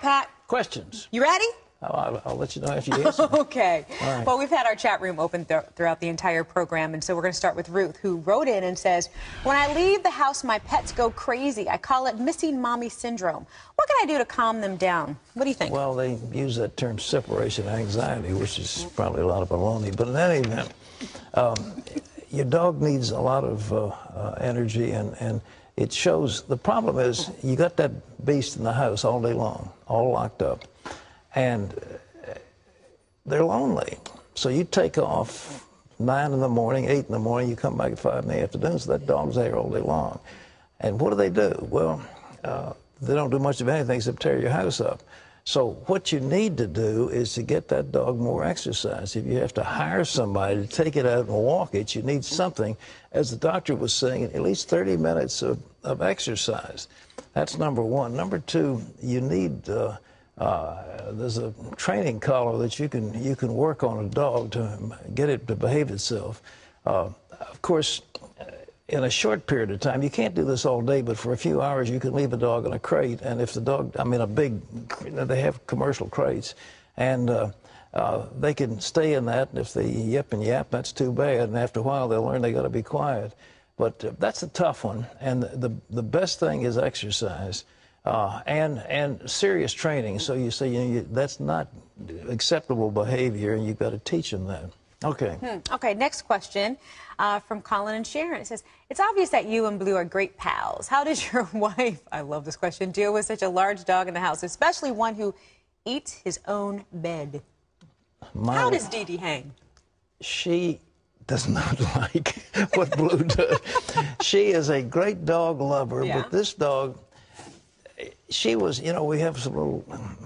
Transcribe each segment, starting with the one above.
Pat. Questions? You ready? I'll let you know if you answer. Okay. Right. Well, we've had our chat room open throughout the entire program, and so we're going to start with Ruth, who wrote in and says, when I leave the house, my pets go crazy. I call it missing mommy syndrome. What can I do to calm them down? What do you think? Well, they use that term separation anxiety, which is probably a lot of baloney. But in any event, your dog needs a lot of energy, and it shows. The problem is you got that beast in the house all day long, all locked up. And they're lonely. So you take off 9 in the morning, 8 in the morning, you come back at 5 in the afternoon, so that dog's there all day long. And what do? Well, they don't do much of anything except tear your house up. So what you need to do is to get that dog more exercise. If you have to hire somebody to take it out and walk it, you need something, as the doctor was saying, at least 30 minutes of exercise. That's number one. Number two, you need... there's a training collar that you can work on a dog to get it to behave itself. Of course, in a short period of time, you can't do this all day, but for a few hours you can leave a dog in a crate, and if the dog, they have commercial crates, and they can stay in that, and if they yip and yap, that's too bad, and after a while they'll learn they got to be quiet. But that's a tough one, and the best thing is exercise. And serious training. So you say, that's not acceptable behavior, and you've got to teach them that. Okay. Okay, next question from Colin and Sharon. It says, it's obvious that you and Blue are great pals. How does your wife, I love this question, deal with such a large dog in the house, especially one who eats his own bed? How does Dee Dee hang? She does not like what Blue does. She is a great dog lover, but this dog... She was, we have some little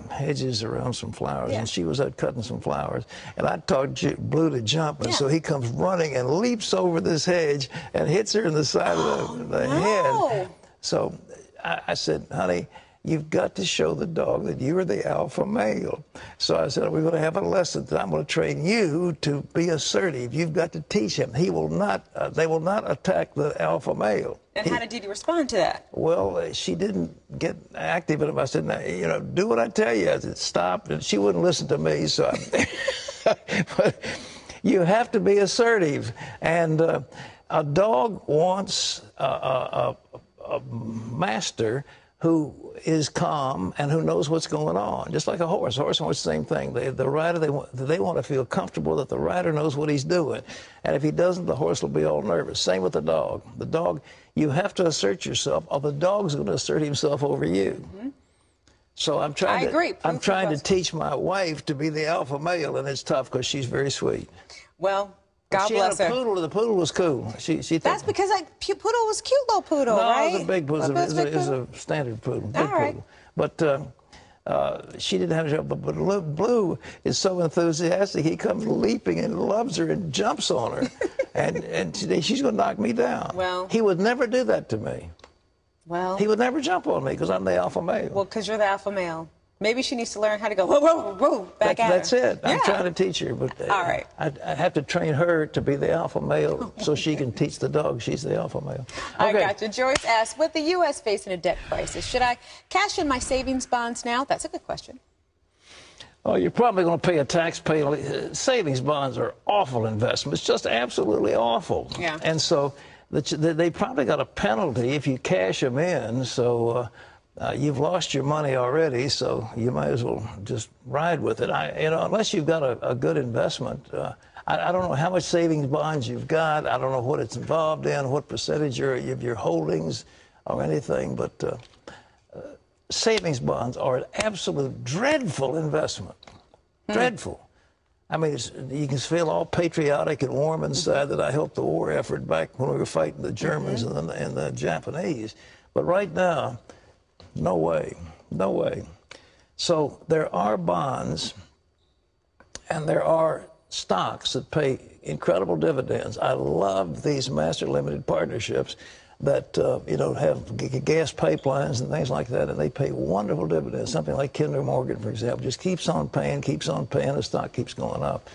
hedges around some flowers, and she was out cutting some flowers. And I taught Blue to jump, and so he comes running and leaps over this hedge and hits her in the side of the head. So I said, honey, you've got to show the dog that you are the alpha male. So I said, we're going to have a lesson that I'm going to train you to be assertive. You've got to teach him. He will not, they will not attack the alpha male. And how did Dee Dee respond to that? Well, she didn't get active enough. I said, do what I tell you. I said, stop. And she wouldn't listen to me. So but you have to be assertive. And a dog wants a master who is calm and who knows what's going on, just like a horse. A horse wants the same thing. The rider, they want to feel comfortable that the rider knows what he's doing. And if he doesn't, the horse will be all nervous. Same with the dog. The dog, you have to assert yourself, or the dog's going to assert himself over you. So I'm trying to teach my wife to be the alpha male, and it's tough because she's very sweet. Well, God bless her. She had a poodle. The poodle was cool. That's because poodle was cute, little poodle, right? No, it was a big poodle. It was a standard poodle, big poodle. But she didn't have a job. But Blue is so enthusiastic. He comes leaping and loves her and jumps on her, and she's going to knock me down. Well, he would never do that to me. Well, he would never jump on me because I'm the alpha male. Well, because you're the alpha male. Maybe she needs to learn how to go, whoa, whoa, whoa, back at her. That's it. I'm trying to teach her, but I have to train her to be the alpha male so she can teach the dog she's the alpha male. I got you. Joyce asks, with the U.S. facing a debt crisis, should I cash in my savings bonds now? That's a good question. Oh, you're probably going to pay a tax penalty. Savings bonds are awful investments, just absolutely awful. Yeah. And so they probably got a penalty if you cash them in, so... you've lost your money already, so you might as well just ride with it. Unless you've got a good investment. I don't know how much savings bonds you've got. I don't know what it's involved in, what percentage of your holdings or anything. But savings bonds are an absolute dreadful investment. Dreadful. I mean, you can feel all patriotic and warm inside that I helped the war effort back when we were fighting the Germans and the Japanese. But right now, no way, no way. So there are bonds and there are stocks that pay incredible dividends. I love these master limited partnerships that, have gas pipelines and things like that, and they pay wonderful dividends. Something like Kinder Morgan, for example, just keeps on paying, the stock keeps going up.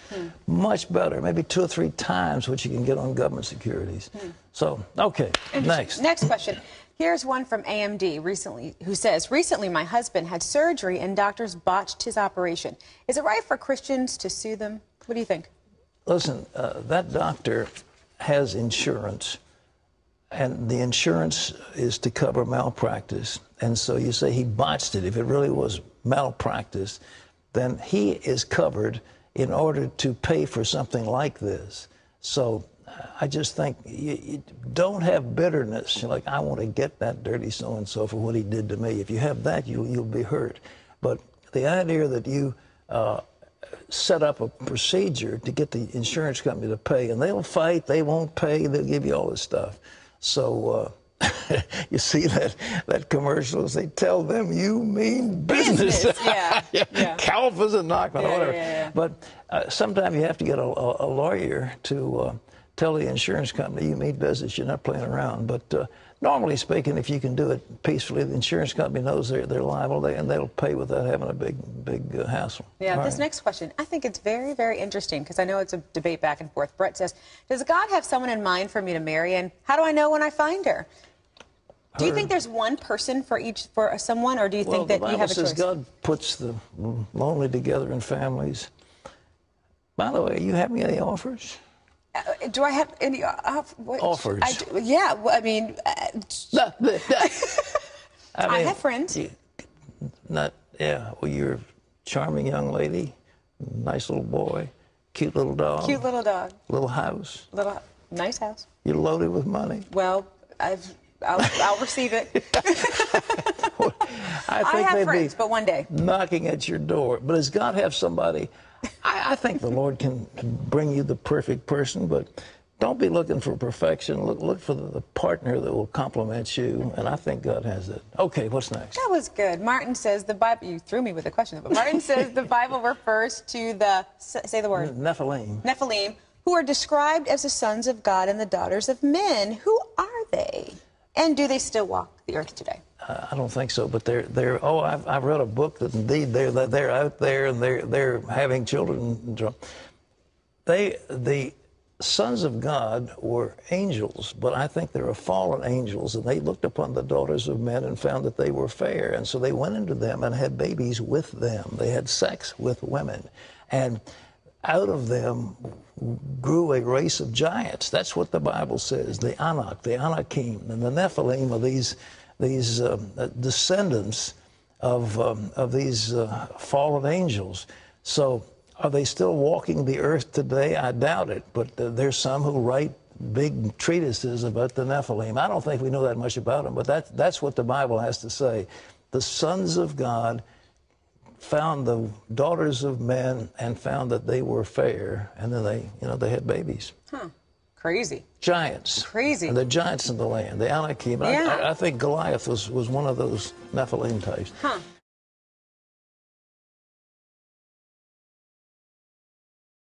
Much better, maybe 2 or 3 times what you can get on government securities. So, okay, next. Next question. Here's one from AMD recently who says, recently my husband had surgery and doctors botched his operation. Is it right for Christians to sue them? What do you think? Listen, that doctor has insurance, and the insurance is to cover malpractice. And so you say he botched it. If it really was malpractice, then he is covered in order to pay for something like this. So I just think you don't have bitterness. You're like, I want to get that dirty so-and-so for what he did to me. If you have that, you'll be hurt. But the idea that you set up a procedure to get the insurance company to pay, and they'll fight, they won't pay, they'll give you all this stuff. So you see that commercials, they tell them you mean business. Yeah. Yeah. Calvas and Knockman, Yeah, whatever. yeah. But sometimes you have to get a lawyer to tell the insurance company you mean business, you're not playing around. But normally speaking, if you can do it peacefully, the insurance company knows they're liable, and they'll pay without having a big hassle. Yeah, All this right. next question, I think it's very, very interesting because I know it's a debate back and forth. Brett says, does God have someone in mind for me to marry, and how do I know when I find her? Do you think there's one person for someone, or do you think that you have a choice? The Bible says God puts the lonely together in families. By the way, you have any offers? Do I have any offers? Yeah, well, I mean, I have friends. Well, you're a charming young lady, nice little boy, cute little dog. Cute little dog. Little house. Nice house. You're loaded with money. Well, I'll receive it. I have friends, but one day. Knocking at your door. But does God have somebody? I think the Lord can bring you the perfect person, but don't be looking for perfection. Look for the partner that will complement you, and I think God has that. Okay, what's next? That was good. Martin says the Bible, you threw me with a question, but Martin says the Bible refers to say the word. Nephilim, who are described as the sons of God and the daughters of men. Who are they? And do they still walk the earth today? I don't think so, but I've read a book that indeed they're out there and they're having children. The sons of God were angels, but I think they were fallen angels, and they looked upon the daughters of men and found that they were fair, and so they went into them and had babies with them. They had sex with women, and out of them grew a race of giants. That's what the Bible says. The Anak, the Anakim, and the Nephilim are these descendants of these fallen angels. So are they still walking the earth today? I doubt it, but there's some who write big treatises about the Nephilim. I don't think we know that much about them, but that's what the Bible has to say. The sons of God found the daughters of men and found that they were fair, and then they had babies. Huh. Crazy. Giants. Crazy. And the giants in the land, the Anakim. Yeah. I think Goliath was one of those Nephilim types. Huh.